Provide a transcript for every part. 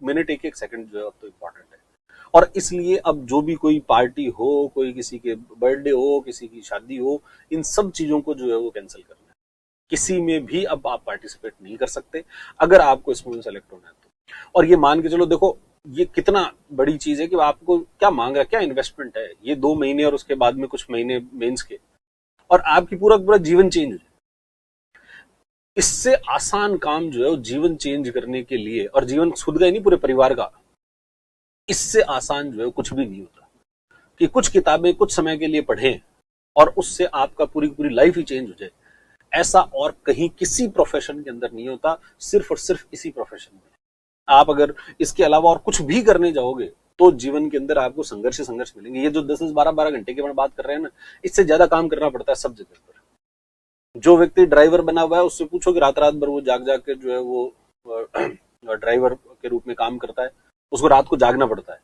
Minute एक एक second जो है अब तो इम्पोर्टेंट है। और इसलिए अब जो भी कोई पार्टी हो, कोई किसी के बर्थडे हो, किसी की शादी हो, इन सब चीजों को जो है वो कैंसिल करना है। किसी में भी अब आप पार्टिसिपेट नहीं कर सकते अगर आपको इसमें सेलेक्ट होना है तो। और ये मान के चलो, देखो ये कितना बड़ी चीज है कि आपको क्या मांग रहा है, क्या इन्वेस्टमेंट है ये 2 महीने और उसके बाद में कुछ महीने मेंस के, और आपकी पूरा पूरा जीवन चेंज हो जाए। इससे आसान काम जो है वो जीवन चेंज करने के लिए, और जीवन खुद का ही नहीं पूरे परिवार का, इससे आसान जो है कुछ भी नहीं होता कि कुछ किताबें कुछ समय के लिए पढ़ें और उससे आपका पूरी पूरी लाइफ ही चेंज हो जाए। ऐसा और कहीं किसी प्रोफेशन के अंदर नहीं होता, सिर्फ और सिर्फ इसी प्रोफेशन में। आप अगर इसके अलावा और कुछ भी करने जाओगे तो जीवन के अंदर आपको संघर्ष संघर्ष मिलेंगे। ये जो 10-10 12-12 घंटे की बात कर रहे हैं ना, इससे ज्यादा काम करना पड़ता है सब जगह पर। जो व्यक्ति ड्राइवर बना हुआ है उससे पूछो कि रात रात भर वो जाग जाग के जो है वो ड्राइवर के रूप में काम करता है, उसको रात को जागना पड़ता है,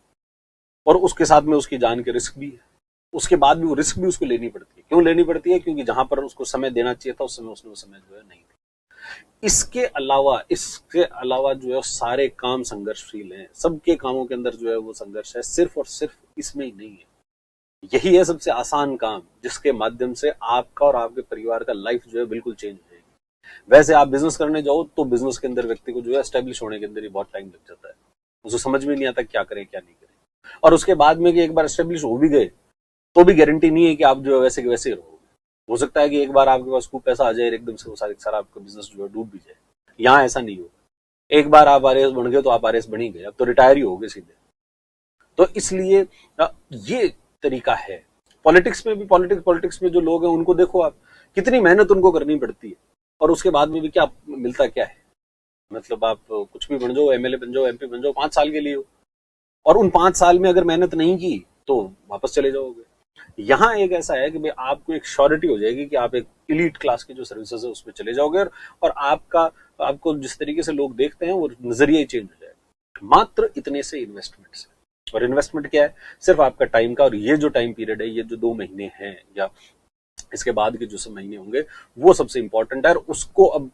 और उसके साथ में उसकी जान के रिस्क भी है। उसके बाद भी वो रिस्क भी उसको लेनी पड़ती है। क्यों लेनी पड़ती है? क्योंकि जहां पर उसको समय देना चाहिए था उस समय उसने वो समय जो है नहीं दिया। इसके अलावा जो है सारे काम संघर्षशील हैं, सबके कामों के अंदर जो है वो संघर्ष है, सिर्फ और सिर्फ इसमें ही नहीं है। यही है सबसे आसान काम जिसके माध्यम से आपका और आपके परिवार का लाइफ जो है बिल्कुल चेंज हो जाएगी। वैसे आप बिजनेस करने जाओ तो बिजनेस के अंदर व्यक्ति को जो है एस्टेब्लिश होने के अंदर ही बहुत टाइम लग जाता है, उसे समझ में नहीं आता क्या करें क्या नहीं करें। और उसके बाद में कि एक बार एस्टेब्लिश हो भी गए तो भी गारंटी नहीं है कि आप जो है वैसे के वैसे ही रहोगे। हो सकता है कि एक बार आपके पास खूब पैसा आ जाए एकदम से वो सारा आपका बिजनेस जो है डूब भी जाए। यहाँ ऐसा नहीं होगा। एक बार आप आरएस बन गए तो आप आरएस बन ही गए, अब तो रिटायर ही हो गए सीधे। तो इसलिए ये तरीका है। पॉलिटिक्स में जो लोग हैं उनको देखो आप, कितनी मेहनत उनको करनी पड़ती है, और उसके बाद में भी क्या मिलता क्या है। मतलब आप कुछ भी बन जाओ, एमएलए बन जाओ, एमपी बन जाओ, 5 साल के लिए हो, और उन 5 साल में अगर मेहनत नहीं की तो वापस चले जाओगे। यहाँ एक ऐसा है कि भाई आपको एक श्योरिटी हो जाएगी कि आप एक इलीट क्लास की जो सर्विसेज है उसमें चले जाओगे, और आपको जिस तरीके से लोग देखते हैं वो नजरिया ही चेंज हो जाएगा, मात्र इतने से इन्वेस्टमेंट से। और इन्वेस्टमेंट क्या है? सिर्फ आपका टाइम का। और ये जो टाइम पीरियड है, ये जो 2 महीने हैं या इसके बाद के जो सब महीने होंगे, वो सबसे इंपॉर्टेंट है, और उसको अब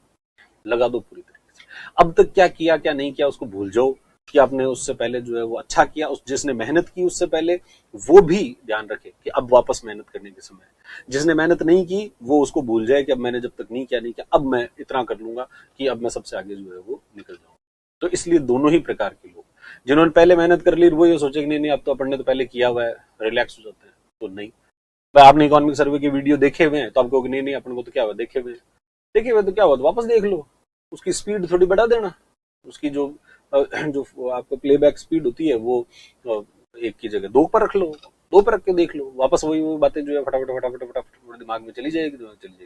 लगा दो पूरी तरीके से। अब तक क्या किया क्या नहीं किया उसको भूल जाओ, कि आपने उससे पहले जो है वो अच्छा किया, उस जिसने मेहनत की उससे पहले वो भी ध्यान रखे कि अब वापस मेहनत करने के समय है। जिसने मेहनत नहीं की वो उसको भूल जाए कि अब मैंने जब तक नहीं किया अब मैं इतना कर लूंगा कि अब मैं सबसे आगे जो है वो निकल जाऊंगा। तो इसलिए दोनों ही प्रकार के लोग, जिन्होंने पहले मेहनत कर ली वो ये सोचे कि नहीं अब तो अपन ने तो पहले किया हुआ है, रिलैक्स हो जाते हैं, तो नहीं। भाई आपने इकोनॉमिक सर्वे के वीडियो देखे हुए हैं तो आपको नहीं अपन को तो क्या हुआ, देखे हुए तो क्या हुआ, तो वापस देख लो। उसकी स्पीड थोड़ी बढ़ा देना, उसकी जो आपका प्लेबैक स्पीड होती है वो 1 की जगह 2 पर रख लो, 2 पर रख के देख लो, वापस वही बातें जो है फटाफट फटाफट फटाफट दिमाग में चली जाएगी,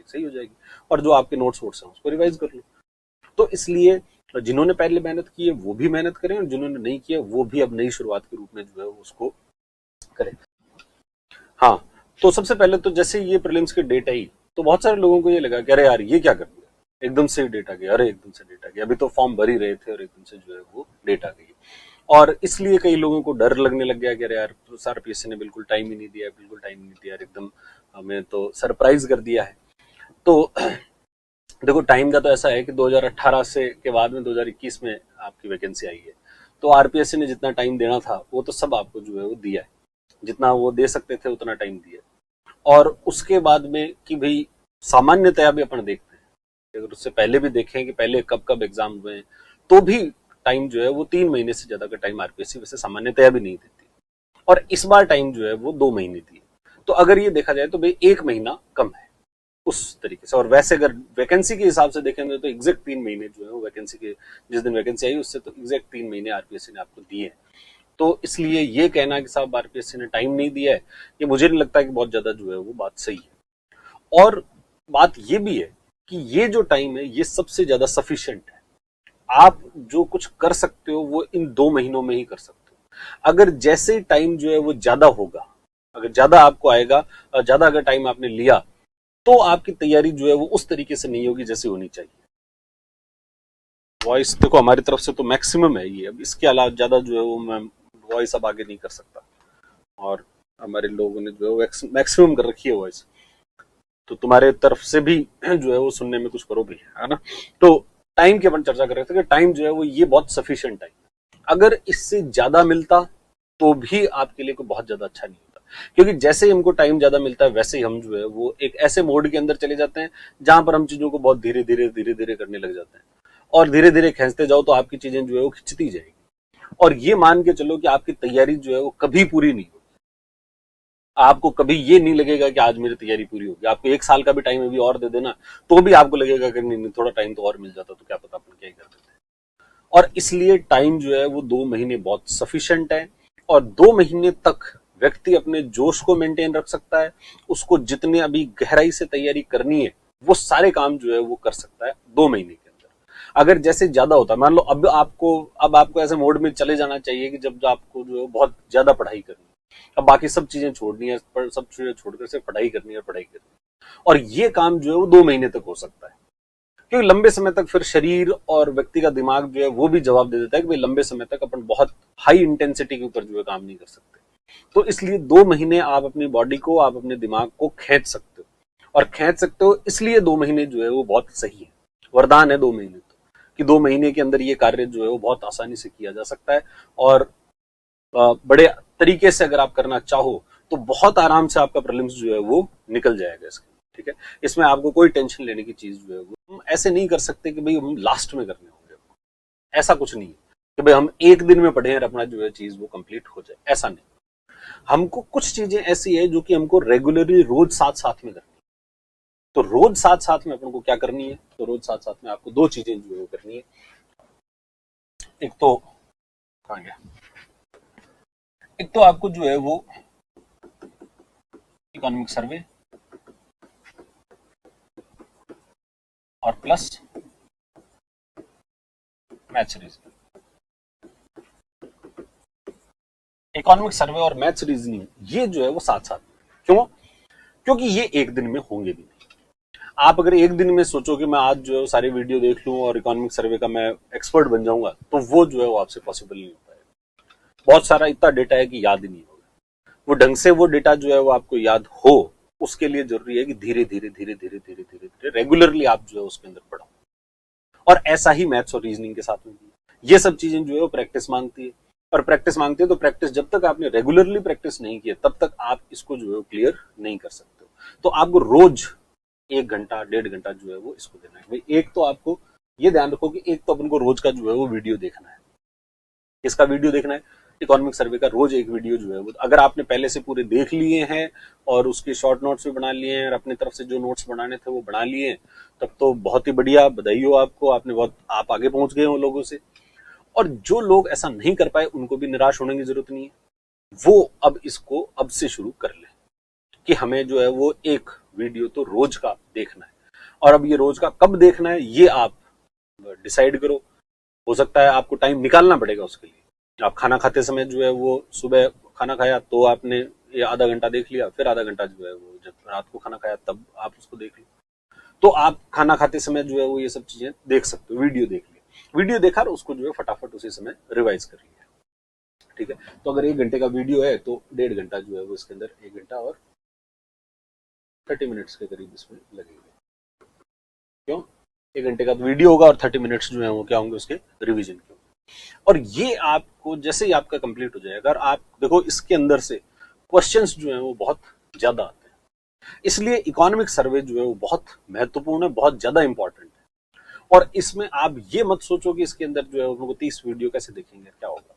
सही हो जाएगी। और जो आपके नोट्स वोट्स हैं उसको रिवाइज कर लो। तो इसलिए जिन्होंने पहले मेहनत की है वो भी मेहनत करें, और जिन्होंने नहीं किया वो भी अब नई शुरुआत के रूप में जो है उसको करें। हाँ, तो सबसे पहले तो जैसे ये प्रीलिम्स के डेट आई तो बहुत सारे लोगों को ये लगा कि अरे यार ये क्या कर दिया, एकदम से डेट आ गया, अरे एकदम से डेट आ गया, अभी तो फॉर्म भर ही रहे थे और एकदम से जो है वो डेट आ गई। और इसलिए कई लोगों को डर लगने लग गया कि अरे यार आरपीएससी ने बिल्कुल टाइम ही नहीं दिया, बिल्कुल टाइम नहीं दिया, एकदम हमें तो सरप्राइज कर दिया है। तो देखो टाइम का तो ऐसा है कि 2018 से के बाद में 2021 में आपकी वैकेंसी आई है, तो आरपीएससी ने जितना टाइम देना था वो तो सब आपको जो है वो दिया है, जितना वो दे सकते थे उतना टाइम दिया। और उसके बाद में कि भाई सामान्यतया भी अपन देखते हैं, अगर उससे पहले भी देखें कि पहले कब कब एग्जाम हुए हैं तो भी टाइम जो है वो 3 महीने से ज्यादा का टाइम आरपीएससी वैसे सामान्यतया भी नहीं देती, और इस बार टाइम जो है वो 2 महीने दी। तो अगर ये देखा जाए तो भाई 1 महीना कम है उस तरीके से। और वैसे अगर वैकेंसी के हिसाब से देखेंगे तो एग्जैक्ट 3 महीने जो है वो वैकेंसी के जिस दिन वैकेंसी आई उससे तो एग्जैक्ट 3 महीने आरपीएससी ने आपको दिए हैं। तो इसलिए ये कहना कि साहब आरपीएससी ने टाइम नहीं दिया है, ये मुझे नहीं लगता कि बहुत ज्यादा जो है वो बात सही है। और बात ये भी है कि ये जो टाइम है ये सबसे ज्यादा सफिशिएंट है। आप जो कुछ कर सकते हो वो इन 2 महीनों में ही कर सकते हो। अगर जैसे टाइम जो है वो ज्यादा होगा, अगर ज्यादा आपको आएगा, ज्यादा अगर टाइम आपने लिया तो आपकी तैयारी जो है वो उस तरीके से नहीं होगी जैसे होनी चाहिए। वॉइस देखो हमारी तरफ से तो मैक्सिमम है ये, अब इसके अलावा ज्यादा जो है वो मैं वॉइस अब आगे नहीं कर सकता, और हमारे लोगों ने जो है मैक्सिमम कर रखी है वॉइस, तो तुम्हारे तरफ से भी जो है वो सुनने में कुछ करो भी, है ना। तो टाइम की अपन चर्चा कर रहे थे कि टाइम जो है वो ये बहुत सफिशिएंट टाइम है। अगर इससे ज्यादा मिलता तो भी आपके लिए कोई बहुत ज्यादा अच्छा नहीं होता, क्योंकि जैसे ही हमको टाइम ज्यादा मिलता है वैसे ही हम जो है वो एक ऐसे मोड के अंदर चले जाते हैं जहां पर हम चीजों को बहुत धीरे धीरे धीरे धीरे करने लग जाते हैं, और धीरे धीरे खींचते जाओ तो आपकी चीजें जो है वो खिंचती जाएगी, और ये मान के चलो कि आपकी तैयारी जो है वो कभी पूरी नहीं होगी। आपको कभी ये नहीं लगेगा कि आज मेरी तैयारी पूरी होगी। आपको 1 साल का भी टाइम अभी और दे देना तो भी आपको लगेगा कि नहीं, थोड़ा टाइम तो और मिल जाता तो क्या पता अपन क्या ही कर देते। और इसलिए टाइम जो है वो 2 महीने बहुत सफिशिएंट है, और 2 महीने तक व्यक्ति अपने जोश को मेंटेन रख सकता है। उसको जितने अभी गहराई से तैयारी करनी है वो सारे काम जो है वो कर सकता है 2 महीने के अंदर। अगर जैसे ज्यादा होता है, मान लो अब आपको ऐसे मोड में चले जाना चाहिए कि जब आपको जो है बहुत ज्यादा पढ़ाई करनी है, अब बाकी सब चीजें छोड़नी है, सब चीजें छोड़कर सिर्फ पढ़ाई करनी है, पढ़ाई करनी है, और ये काम जो है वो 2 महीने तक हो सकता है, क्योंकि लंबे समय तक फिर शरीर और व्यक्ति का दिमाग जो है वो भी जवाब दे देता है कि भाई लंबे समय तक अपन बहुत हाई इंटेंसिटी के ऊपर जो है काम नहीं कर सकते। तो इसलिए 2 महीने आप अपनी बॉडी को, आप अपने दिमाग को खींच सकते हो, और खींच सकते हो इसलिए 2 महीने जो है वो बहुत सही है, वरदान है 2 महीने तो, कि 2 महीने के अंदर ये कार्य जो है वो बहुत आसानी से किया जा सकता है, और बड़े तरीके से अगर आप करना चाहो तो बहुत आराम से आपका प्रीलिम्स जो है वो निकल जाएगा इसके, ठीक है। इसमें आपको कोई टेंशन लेने की चीज जो है वो हम ऐसे नहीं कर सकते कि भाई हम लास्ट में करने होंगे, ऐसा कुछ नहीं है कि भाई हम एक दिन में पढ़े और अपना जो है चीज वो कंप्लीट हो जाए, ऐसा नहीं। हमको कुछ चीजें ऐसी है जो कि हमको रेगुलरली रोज साथ साथ में करनी है। तो रोज साथ साथ में अपन को क्या करनी है, तो रोज साथ साथ में आपको 2 चीजें जो है वो करनी है। एक तो कहां गया, एक तो आपको जो है वो इकोनॉमिक सर्वे और plus maths reasoning. Economic survey और मैथ्स रीजनिंग ये जो है वो साथ साथ, क्यों, क्योंकि ये एक दिन में होंगे भी नहीं। आप अगर एक दिन में सोचो कि मैं आज जो है सारी वीडियो देख लूं और इकोनॉमिक सर्वे का मैं एक्सपर्ट बन जाऊंगा, तो वो जो है वो आपसे पॉसिबल नहीं हो पाएगा। बहुत सारा इतना डेटा है कि याद ही नहीं होगा। वो ढंग से वो डेटा जो है वो आपको याद हो, उसके लिए जरूरी है कि धीरे धीरे धीरे धीरे धीरे धीरे धीरे रेगुलरली आप जो है उसके अंदर पढ़ो। और ऐसा ही मैथ्स और रीजनिंग के साथ में भी ये सब चीजें जो है वो प्रैक्टिस मांगती है, और प्रैक्टिस मांगती है तो प्रैक्टिस जब तक आपने रेगुलरली प्रैक्टिस नहीं की तब तक आप इसको जो है क्लियर नहीं कर सकते हो। तो आपको रोज 1 घंटा 1.5 घंटा जो है वो इसको देना है। भाई एक तो आपको ये ध्यान रखो कि एक तो अपन को रोज का जो है वो वीडियो देखना है। किसका वीडियो देखना है, इकोनॉमिक सर्वे का रोज एक वीडियो जो है वो, अगर आपने पहले से पूरे देख लिए हैं और उसके शॉर्ट नोट्स भी बना लिए हैं और अपनी तरफ से जो नोट्स बनाने थे वो बना लिए हैं, तब तो बहुत ही बढ़िया, बधाई हो आपको, आपने बहुत आप आगे पहुंच गए हो लोगों से। और जो लोग ऐसा नहीं कर पाए उनको भी निराश होने की जरूरत नहीं है, वो अब इसको अब से शुरू कर ले कि हमें जो है वो एक वीडियो तो रोज का देखना है। और अब ये रोज का कब देखना है ये आप डिसाइड करो। हो सकता है आपको टाइम निकालना पड़ेगा उसके लिए। आप खाना खाते समय जो है वो सुबह खाना खाया तो आपने ये आधा घंटा देख लिया, फिर आधा घंटा जो है वो जब रात को खाना खाया तब आप उसको देख लो। तो आप खाना खाते समय जो है वो ये सब चीजें देख सकते हो, वीडियो देख लिया, वीडियो देखा और उसको जो है फटाफट उसी समय रिवाइज कर लिया, ठीक है। तो अगर 1 घंटे का वीडियो है तो 1.5 घंटा जो है वो इसके अंदर 1 घंटा और 30 मिनट्स के करीब इसमें लगेगा। क्यों, 1 घंटे का वीडियो होगा और 30 मिनट्स जो है वो क्या होंगे उसके रिवीजन के। और ये आपको जैसे ही आपका कंप्लीट हो जाएगा, अगर आप देखो इसके अंदर से क्वेश्चंस जो है वो बहुत ज्यादा आते हैं, इसलिए इकोनॉमिक सर्वे जो है वो बहुत महत्वपूर्ण है, बहुत ज्यादा इंपॉर्टेंट है। और इसमें आप ये मत सोचो कि इसके अंदर जो है उनको 30 वीडियो कैसे देखेंगे क्या होगा।